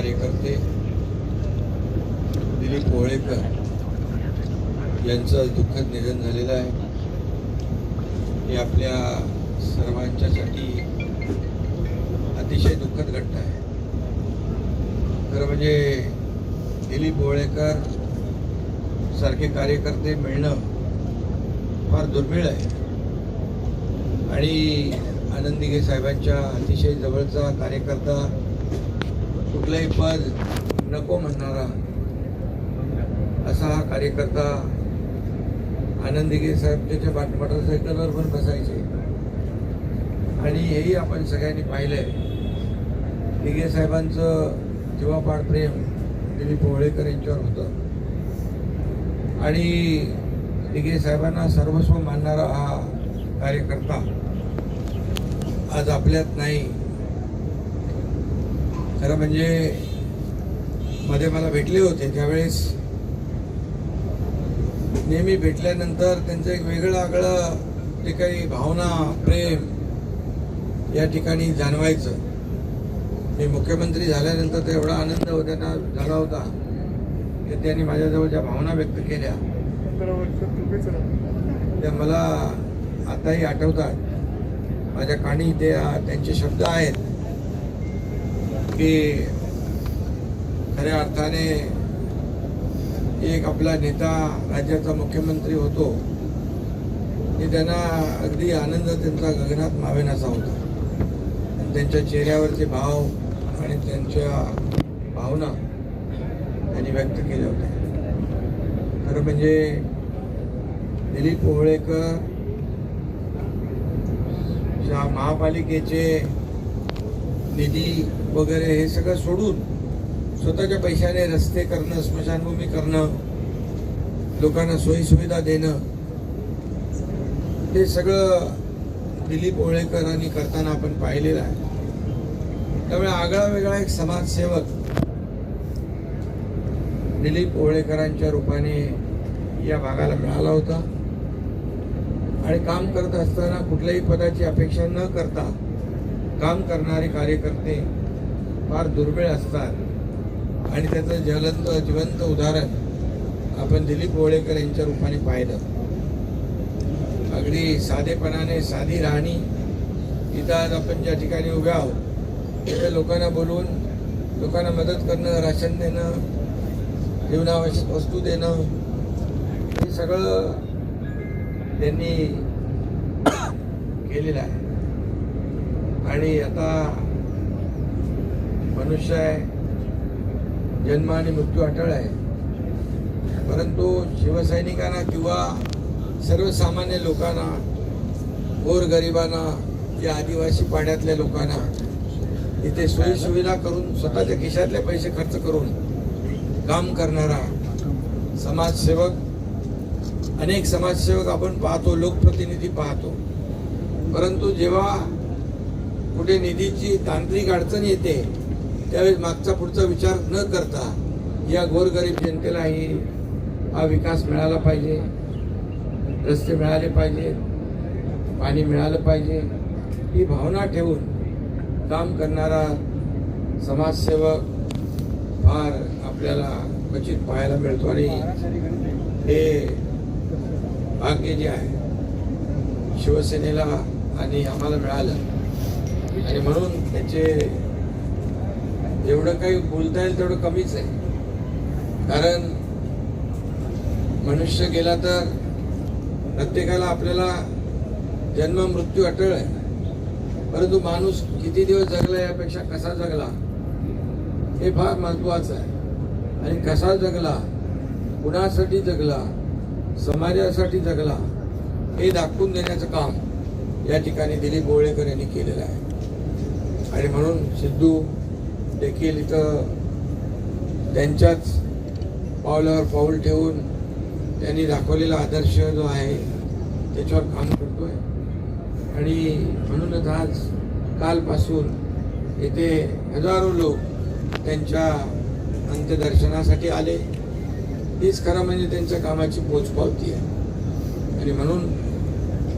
कार्यकर्ते दिलीप ओवळेकर यांचं दुःखद निधन झालेलं आहे. हे आपल्या सर्वांच्यासाठी अतिशय दुःखद घटना आहे. खरं म्हणजे दिलीप ओवळेकर सारखे कार्यकर्ते मिळणं फार दुर्मिळ आहे आणि आनंद दिघे साहेबांच्या अतिशय जवळचा कार्यकर्ता, कुठलंही पद नको म्हणणारा असा हा कार्यकर्ता आनंद दिघे साहेब त्याच्या मोटरसायकलवर पण बसायचे आणि हेही आपण सगळ्यांनी पाहिलंय. दिघे साहेबांचं जीवापाड प्रेम दिलीप ओवळेकर यांच्यावर होतं आणि दिघे साहेबांना सर्वस्व मानणारा हा कार्यकर्ता आज आपल्यात नाही. खरं म्हणजे मध्ये मला भेटले होते त्यावेळेस नेहमी भेटल्यानंतर त्यांचं एक वेगळं आगळं ते काही भावना प्रेम या ठिकाणी जाणवायचं. मी मुख्यमंत्री झाल्यानंतर तर एवढा आनंद त्यांना झाला होता की त्यांनी माझ्याजवळ ज्या भावना व्यक्त केल्या त्या मला आताही आठवतात. माझ्या कानी त्यांचे शब्द आहेत की खऱ्या अर्थाने एक आपला नेता राज्याचा मुख्यमंत्री होतो की त्यांना अगदी आनंद त्यांचा गगनात मावेनासा होता आणि त्यांच्या चेहऱ्यावरचे भाव आणि त्यांच्या भावना त्यांनी व्यक्त केल्या होत्या. खरं म्हणजे दिलीप ओवळेकर महापालिकेचे निधी वगैरे हे सगळं सोडून स्वतःच्या पैशाने रस्ते करणं, स्मशानभूमी करणं, लोकांना सोयीसुविधा देणं, हे सगळं दिलीप ओवळेकरांनी करताना आपण पाहिलेलं आहे. त्यामुळे आगळा वेगळा एक समाजसेवक दिलीप ओवळेकरांच्या रूपाने या भागाला मिळाला होता आणि काम करत असताना कुठल्याही पदाची अपेक्षा न करता काम करणारे कार्यकर्ते फार दुर्मिळ असतात आणि त्याचं जिवंत उदाहरण आपण दिलीप ओवळेकर यांच्या रूपाने पाहिलं. अगदी साधेपणाने साधी राहणी. इथं आज आपण ज्या ठिकाणी उभ्या आहोत तिथे लोकांना बोलवून लोकांना मदत करणं, राशन देणं, जीवनावश्यक वस्तू देणं, हे सगळं त्यांनी केलेलं आहे. आणि आता मनुष्य आहे, जन्म आणि मृत्यू अटळ आहे, परंतु शिवसैनिकांना किंवा सर्वसामान्य लोकांना, गोरगरिबांना, या आदिवासी पाड्यातल्या लोकांना इथे सोयीसुविधा करून स्वतःच्या खिशातले पैसे खर्च करून काम करणारा समाजसेवक, अनेक समाजसेवक आपण पाहतो, लोकप्रतिनिधी पाहतो, परंतु जेव्हा कुठे निधीची तांत्रिक अडचण येते त्यावेळेस मागचा पुढचा विचार न करता या गोरगरीब जनतेलाही हा विकास मिळाला पाहिजे, रस्ते मिळाले पाहिजेत, पाणी मिळालं पाहिजे, ही भावना ठेवून काम करणारा समाजसेवक फार आपल्याला क्वचित पाहायला मिळतो आणि हे भाग्य जे आहे शिवसेनेला आणि आम्हाला मिळालं. आणि म्हणून त्याचे जेवढं काही बोलता येईल तेवढं कमीच आहे. कारण मनुष्य गेला तर प्रत्येकाला आपल्याला जन्म मृत्यू अटळ आहे, परंतु माणूस किती दिवस जगला यापेक्षा कसा जगला हे फार महत्वाचं आहे. आणि कसा जगला, कुणासाठी जगला, समाजासाठी जगला हे दाखवून देण्याचं काम या ठिकाणी दिलीप ओवळेकर यांनी केलेलं आहे. आणि म्हणून सिद्धू देखील इथं त्यांच्याच पावलावर पाऊल ठेवून त्यांनी दाखवलेला आदर्श जो आहे त्याच्यावर काम करतोय. आणि म्हणूनच आज कालपासून इथे हजारो लोक त्यांच्या अंत्यदर्शनासाठी आले. हीच खरं म्हणजे त्यांच्या कामाची पोचपावती आहे. आणि म्हणून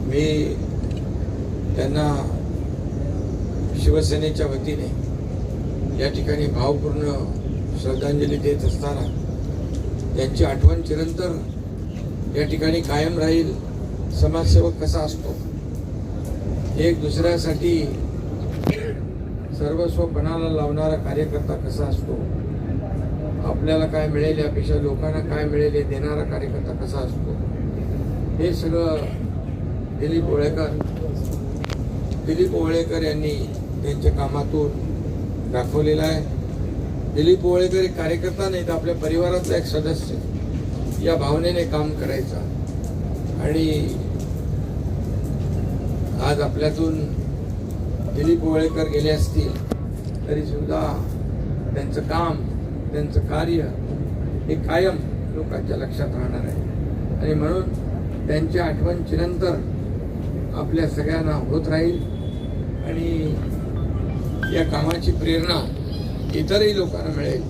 मी त्यांना शिवसेनेच्या वतीने या ठिकाणी भावपूर्ण श्रद्धांजली देत असताना त्यांची आठवण चिरंतर या ठिकाणी कायम राहील. समाजसेवक कसा असतो, एक दुसऱ्यासाठी सर्वस्व पणाला लावणारा कार्यकर्ता कसा असतो, आपल्याला काय मिळेल यापेक्षा लोकांना काय मिळेल हे देणारा कार्यकर्ता कसा असतो, हे सगळं दिलीप ओवळेकर यांनी त्यांच्या कामातून दाखवलेलं आहे. दिलीप ओवळेकर एक कार्यकर्ता नाही तर आपल्या परिवारातला एक सदस्य या भावनेने काम करायचा. आणि आज आपल्यातून दिलीप ओवळेकर गेले असतील तरी सुद्धा त्यांचं काम, त्यांचं कार्य हे कायम लोकांच्या लक्षात राहणार आहे. आणि म्हणून त्यांची आठवण चिरंतर आपल्या सगळ्यांना होत राहील. आणि या कामाची प्रेरणा इतरही लोकांना मिळेल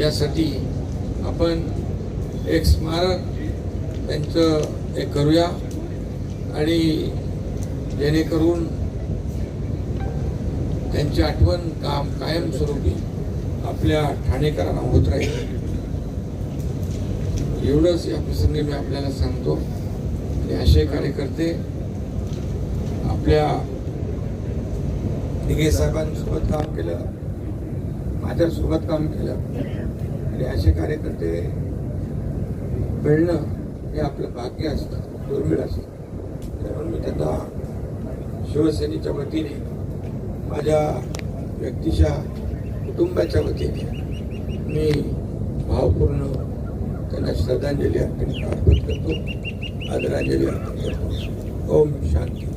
यासाठी आपण एक स्मारक त्यांचं एक करूया. आणि जेणेकरून त्यांची आठवण कायमस्वरूपी आपल्या ठाणेकरांना होत राहील. एवढंच या प्रसंगी मी आपल्याला सांगतो. आणि असे कार्यकर्ते आपल्या दिघे साहेबांसोबत काम केलं, माझ्यासोबत काम केलं, आणि असे कार्यकर्ते मिळणं हे आपलं भाग्य असतं, दुर्मिळ असतं. म्हणून मी त्यांना शिवसेनेच्या वतीने, माझ्या व्यक्तीच्या कुटुंबाच्या वतीने मी भावपूर्ण त्यांना श्रद्धांजली अर्पण करतो, आदरांजली अर्पण करतो. ओम शांती.